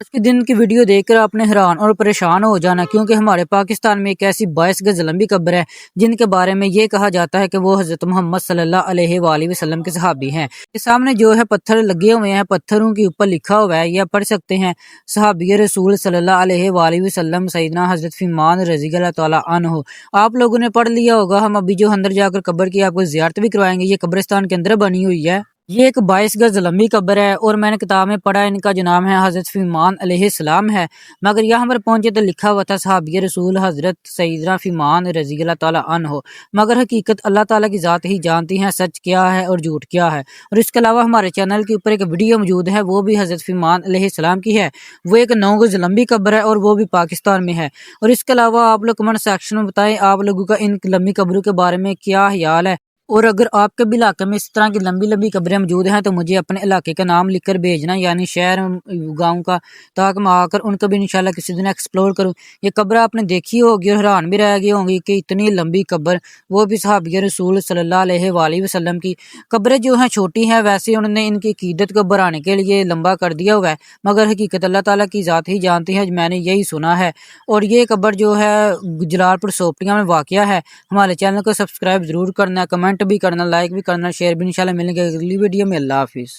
آج کے دن کی ویڈیو دیکھ کر آپ نے حیران اور پریشان ہو جانا، کیونکہ ہمارے پاکستان میں ایک ایسی 22 گز لمبی قبر ہے جن کے بارے میں یہ کہا جاتا ہے کہ وہ حضرت محمد صلی اللہ علیہ وآلہ وسلم کے صحابی ہیں۔ کے سامنے جو ہے پتھر لگے ہوئے ہیں، پتھروں کے اوپر لکھا ہوا ہے، یا پڑھ سکتے ہیں صحابی رسول صلی اللہ علیہ وآلہ وسلم سیدنا حضرت فیمان رضی اللہ تعالیٰ عنہ۔ آپ لوگوں نے پڑھ لیا ہوگا، ہم ابھی جو اندر جا کر قبر کی آپ کو زیارت بھی کروائیں گے۔ یہ قبرستان کے اندر بنی ہوئی ہے، یہ ایک 22 گز لمبی قبر ہے، اور میں نے کتاب میں پڑھا ان کا جو نام ہے حضرت فیمان علیہ السلام ہے، مگر یہاں پر پہنچے تو لکھا ہوا تھا صحابی رسول حضرت سیدنا فیمان رضی اللہ تعالیٰ عنہ، مگر حقیقت اللہ تعالیٰ کی ذات ہی جانتی ہے سچ کیا ہے اور جھوٹ کیا ہے۔ اور اس کے علاوہ ہمارے چینل کے اوپر ایک ویڈیو موجود ہے، وہ بھی حضرت فیمان علیہ السلام کی ہے، وہ ایک 9 گز لمبی قبر ہے اور وہ بھی پاکستان میں ہے۔ اور اس کے علاوہ آپ لوگ کمنٹ سیکشن میں بتائیں آپ لوگوں کا ان لمبی قبروں کے بارے میں کیا خیال ہے، اور اگر آپ کے بھی علاقے میں اس طرح کی لمبی لمبی قبریں موجود ہیں تو مجھے اپنے علاقے کا نام لکھ کر بھیجنا، یعنی شہر گاؤں کا، تاکہ میں آ کر ان کو بھی انشاءاللہ کسی دن ایکسپلور کروں۔ یہ قبر آپ نے دیکھی ہوگی اور حیران بھی رہ گئی ہوں گی کہ اتنی لمبی قبر، وہ بھی صحابی رسول صلی اللہ علیہ وآلہ وسلم کی۔ قبریں جو ہیں چھوٹی ہیں، ویسے انہوں نے ان کی عقیدت کو بڑھانے کے لیے لمبا کر دیا ہوا ہے، مگر حقیقت اللہ تعالیٰ کی ذات ہی جانتی ہے، میں نے یہی سنا ہے۔ اور یہ قبر جو ہے جلال پور سوپٹیاں میں واقع ہے۔ ہمارے چینل کو سبسکرائب ضرور کرنا، کمنٹ بھی کرنا، لائک بھی کرنا، شیئر بھی۔ انشاءاللہ ملیں گے اگلی ویڈیو میں۔ اللہ حافظ۔